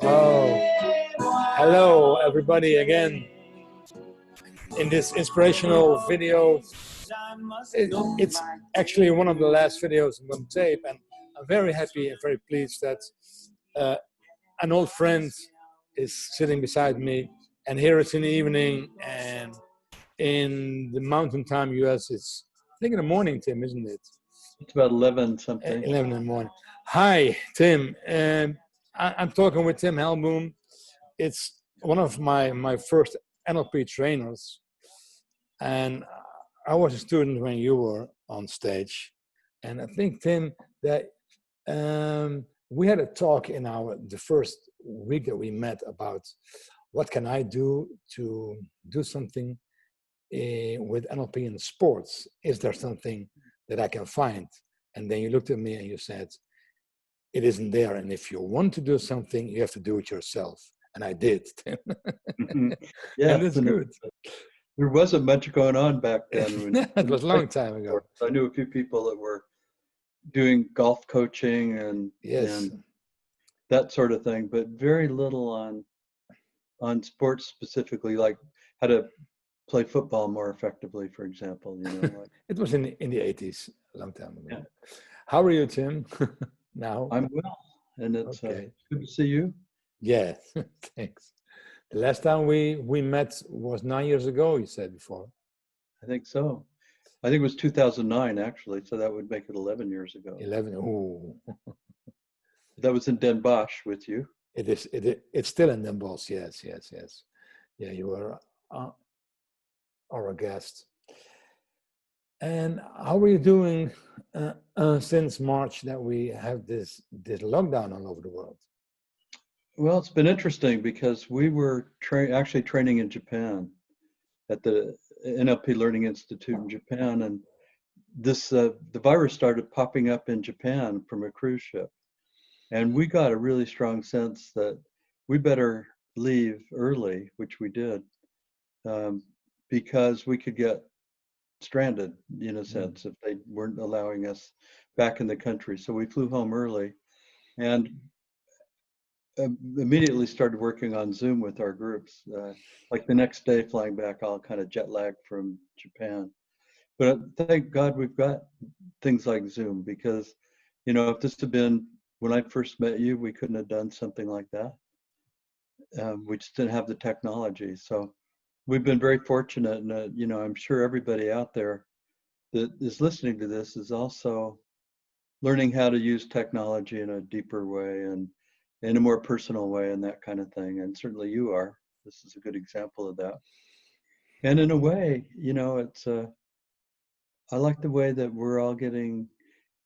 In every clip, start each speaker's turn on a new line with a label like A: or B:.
A: Oh, hello everybody again in this inspirational video. It's actually one of the last videos I'm going to tape, and I'm very happy and very pleased that uh, an old friend is sitting beside me, and here it's in the evening, and in the mountain time US it's, I think, in the morning, Tim, isn't it?
B: It's about 11 something.
A: 11 in the morning. Hi, Tim. I'm talking with Tim Hallbom. It's one of my first NLP trainers, and I was a student when you were on stage. And I think, Tim, that we had a talk in the first week that we met about what can I do to do something with NLP in sports. Is there something that I can find? And then you looked at me and you said, it isn't there. And if you want to do something, you have to do it yourself. And I did.
B: Yeah,
A: and it's good.
B: There wasn't much going on back then.
A: It was a long time ago.
B: I knew a few people that were doing golf coaching and that sort of thing, but very little on sports specifically, like how to play football more effectively, for example. Like.
A: It was in the 80s, a long time ago.
B: Yeah.
A: How are you, Tim? Now
B: I'm well, and it's good to see you.
A: Yeah, thanks. The last time we met was 9 years ago, you said before.
B: I think so. I think it was 2009, actually, so that would make it 11 years ago.
A: 11, ooh.
B: That was in Den Bosch with you.
A: It's still in Den Bosch, yes. Yeah, you were our guest. And how are you doing since March that we have this lockdown all over the world?
B: Well, it's been interesting because we were actually training in Japan at the NLP Learning Institute in Japan, and this the virus started popping up in Japan from a cruise ship, and we got a really strong sense that we better leave early, which we did, because we could get stranded in a sense if they weren't allowing us back in the country. So we flew home early and immediately started working on Zoom with our groups. Like the next day flying back, all kind of jet lagged from Japan. But thank God we've got things like Zoom, because, if this had been when I first met you, we couldn't have done something like that. We just didn't have the technology. So we've been very fortunate, and I'm sure everybody out there that is listening to this is also learning how to use technology in a deeper way and in a more personal way and that kind of thing. And certainly you are. This is a good example of that. And in a way, it's I like the way that we're all getting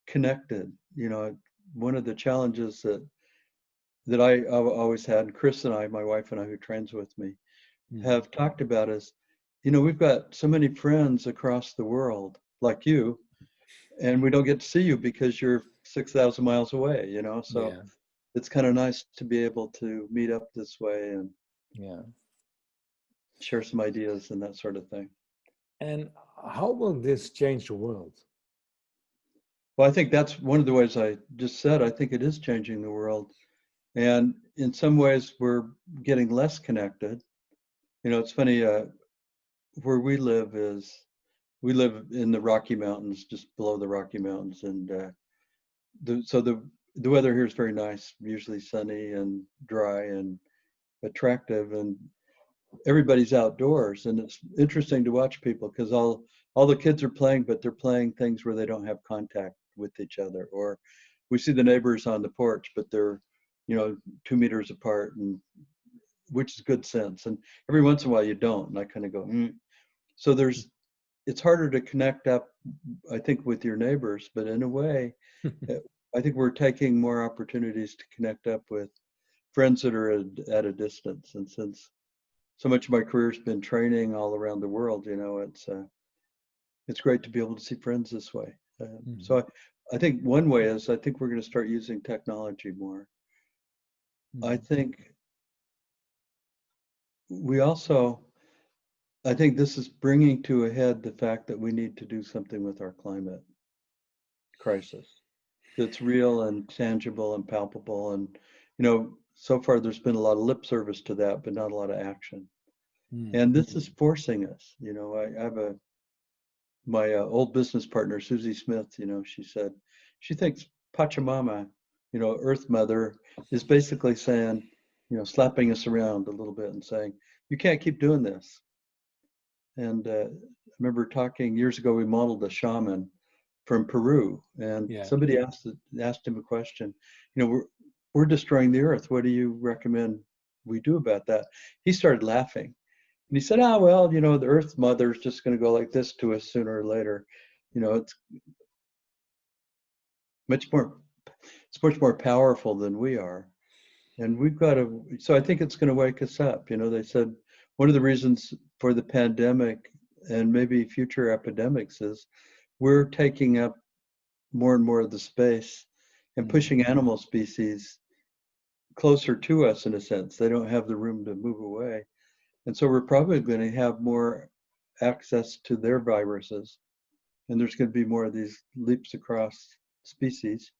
B: connected. One of the challenges that I always had, and Chris and I, my wife and I, who trains with me, have talked about is, we've got so many friends across the world like you, and we don't get to see you because you're 6,000 miles away, so it's kind of nice to be able to meet up this way and share some ideas and that sort of thing.
A: And how will this change the world?
B: Well, I think that's one of the ways I just said. I think it is changing the world. And in some ways, we're getting less connected. It's funny, where we live in the Rocky Mountains, just below the Rocky Mountains. And so the weather here is very nice, usually sunny and dry and attractive. And everybody's outdoors. And it's interesting to watch people because all the kids are playing, but they're playing things where they don't have contact with each other. Or we see the neighbors on the porch, but they're 2 meters apart, and which is good sense. And every once in a while you don't, and I kind of go, So it's harder to connect up, I think, with your neighbors, but in a way, I think we're taking more opportunities to connect up with friends that are at a distance. And since so much of my career has been training all around the world, it's great to be able to see friends this way. So I think one way is I think we're going to start using technology more. I think I think this is bringing to a head the fact that we need to do something with our climate crisis that's real and tangible and palpable. And, so far there's been a lot of lip service to that, but not a lot of action.
A: Mm.
B: And this is forcing us. I have my old business partner, Susie Smith, she said she thinks Pachamama, Earth Mother, is basically saying, slapping us around a little bit and saying, you can't keep doing this. And I remember talking years ago, we modeled a shaman from Peru, and
A: Yeah.
B: somebody asked him a question. We're destroying the earth. What do you recommend we do about that? He started laughing, and he said, well, the Earth Mother is just going to go like this to us sooner or later. It's much more it's much more powerful than we are, and we've got to. So I think it's going to wake us up. They said one of the reasons for the pandemic and maybe future epidemics is we're taking up more and more of the space and
A: Mm.
B: pushing animal species closer to us in a sense. They don't have the room to move away. And so we're probably going to have more access to their viruses. And there's going to be more of these leaps across species.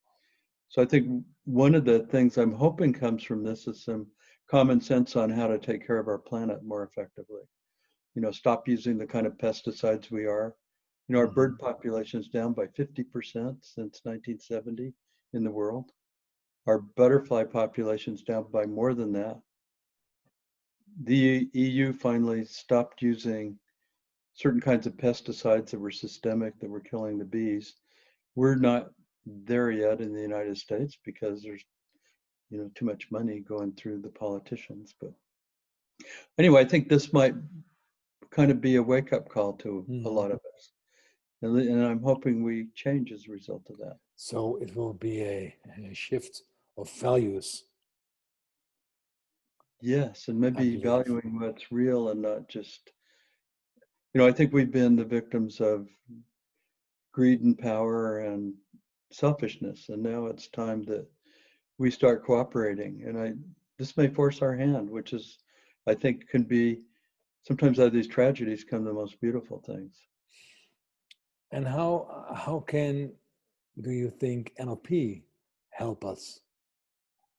B: So I think one of the things I'm hoping comes from this is some common sense on how to take care of our planet more effectively. Stop using the kind of pesticides we are. Our bird population is down by 50% since 1970 in the world. Our butterfly population is down by more than that. The EU finally stopped using certain kinds of pesticides that were systemic, that were killing the bees. We're not there yet in the United States because there's too much money going through the politicians. But anyway, I think this might kind of be a wake-up call to a lot of us. And I'm hoping we change as a result of that.
A: So it will be a shift of values,
B: Yes, and
A: I
B: maybe
A: believe.
B: valuing what's real and not just, I think we've been the victims of greed and power and selfishness, and now it's time that we start cooperating. And this may force our hand, which is, I think, can be sometimes out of these tragedies come the most beautiful things.
A: And how can do you think NLP help us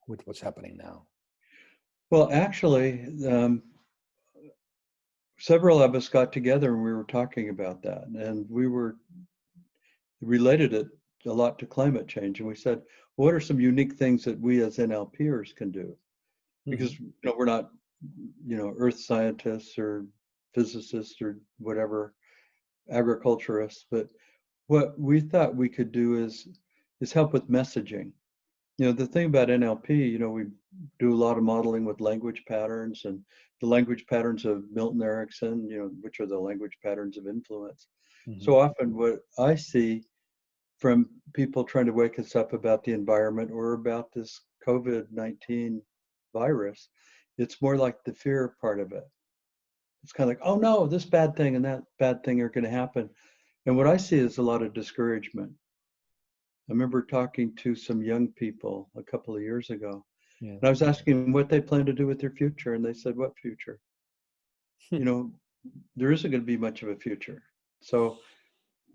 A: with what's happening now?
B: Well, actually, several of us got together and we were talking about that, and we were related it a lot to climate change. And we said, what are some unique things that we as NLPers can do? Because we're not, earth scientists or physicists or whatever, agriculturists, but what we thought we could do is help with messaging. The thing about NLP, we do a lot of modeling with language patterns and the language patterns of Milton Erickson, which are the language patterns of influence. So often what I see from people trying to wake us up about the environment or about this COVID-19 virus, it's more like the fear part of it. It's kind of like, oh no, this bad thing and that bad thing are going to happen. And what I see is a lot of discouragement. I remember talking to some young people a couple of years ago,
A: Yeah.
B: and I was asking them what they plan to do with their future. And they said, what future? There isn't going to be much of a future. So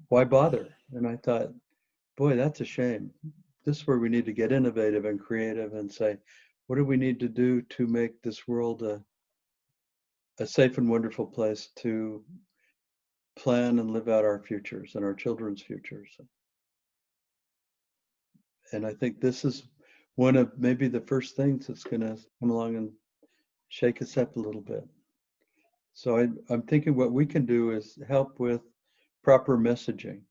B: why bother? And I thought, boy, that's a shame. This is where we need to get innovative and creative and say, what do we need to do to make this world a safe and wonderful place to plan and live out our futures and our children's futures? And I think this is one of maybe the first things that's going to come along and shake us up a little bit. So I'm thinking what we can do is help with proper messaging.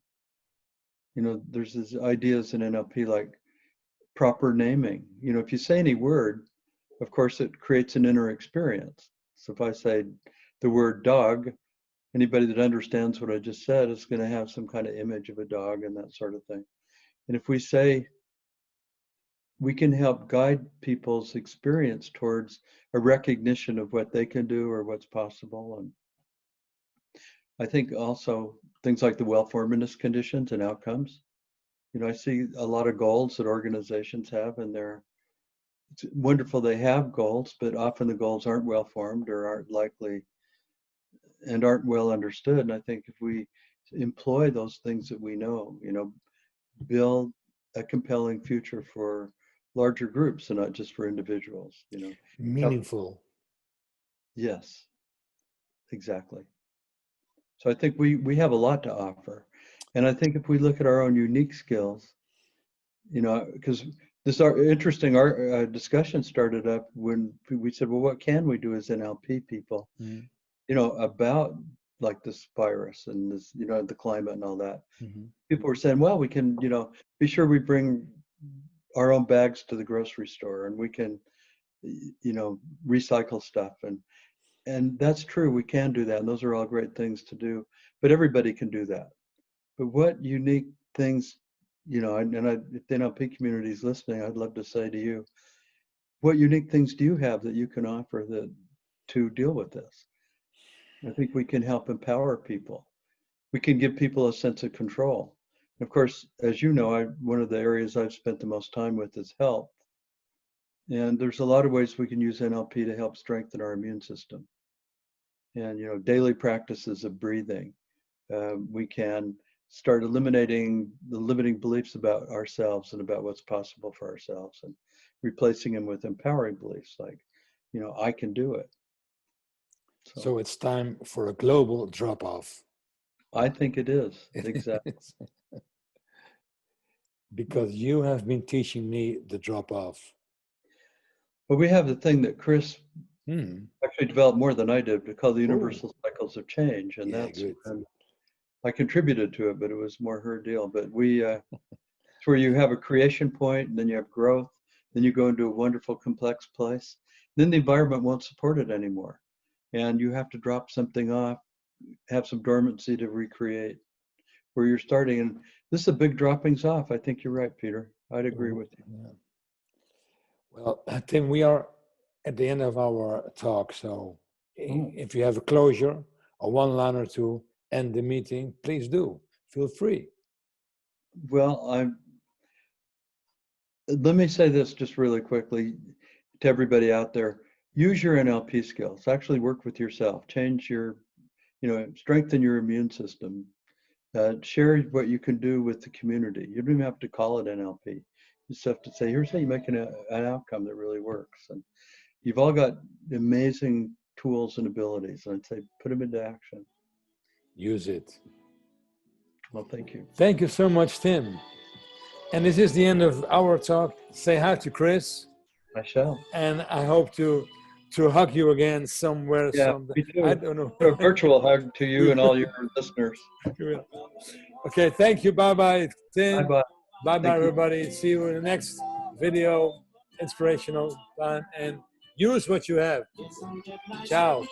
B: There's these ideas in NLP like proper naming. If you say any word, of course, it creates an inner experience. So if I say the word dog, anybody that understands what I just said is going to have some kind of image of a dog and that sort of thing. And if we say, we can help guide people's experience towards a recognition of what they can do or what's possible. And I think also things like the well-formedness conditions and outcomes. I see a lot of goals that organizations have, and it's wonderful they have goals, but often the goals aren't well formed or aren't likely and aren't well understood. And I think if we employ those things that we know, build a compelling future for larger groups and not just for individuals, you know.
A: Meaningful.
B: Yes, exactly. So I think we have a lot to offer. And I think if we look at our own unique skills, you know, because this interesting discussion started up when we said, well, what can we do as NLP people,
A: Mm-hmm.
B: you know, about like this virus and this, you know, the climate and all that.
A: Mm-hmm.
B: People were saying, well, we can, you know, be sure we bring our own bags to the grocery store and we can, you know, recycle stuff. And that's true. We can do that. And those are all great things to do, but everybody can do that. But what unique things, you know, if the NLP community is listening, I'd love to say to you, what unique things do you have that you can offer that to deal with this? I think we can help empower people. We can give people a sense of control. Of course, as you know, one of the areas I've spent the most time with is health. And there's a lot of ways we can use NLP to help strengthen our immune system. And, you know, daily practices of breathing. We can start eliminating the limiting beliefs about ourselves and about what's possible for ourselves and replacing them with empowering beliefs like, you know, I can do it.
A: So it's time for a global drop-off.
B: I think it is, exactly.
A: Because you have been teaching me the drop-off.
B: But we have the thing that Chris actually developed more than I did, called the universal cycles of change. And that's when I contributed to it, but it was more her deal. But it's where you have a creation point, and then you have growth, then you go into a wonderful, complex place. Then the environment won't support it anymore. And you have to drop something off, have some dormancy to recreate where you're starting. And this is a big droppings off. I think you're right, Peter. I'd agree with you.
A: Yeah. Well, Tim, we are at the end of our talk. So if you have a closure or one line or two, end the meeting, please do. Feel free.
B: Well, let me say this just really quickly to everybody out there. Use your NLP skills. Actually work with yourself. Change your, you know, strengthen your immune system. Share what you can do with the community. You don't even have to call it NLP. You just have to say, here's how you make an outcome that really works. And you've all got amazing tools and abilities. And I'd say put them into action.
A: Use it.
B: Well, thank you.
A: Thank you so much, Tim. And this is the end of our talk. Say hi to Chris.
B: I shall.
A: And I hope to hug you again somewhere.
B: Yeah, me too.
A: I don't know.
B: A virtual hug to you and all your listeners.
A: Okay, thank you. Bye-bye, Tim.
B: Bye-bye.
A: Bye-bye, everybody. See you in the next video. Inspirational time. And use what you have. Ciao.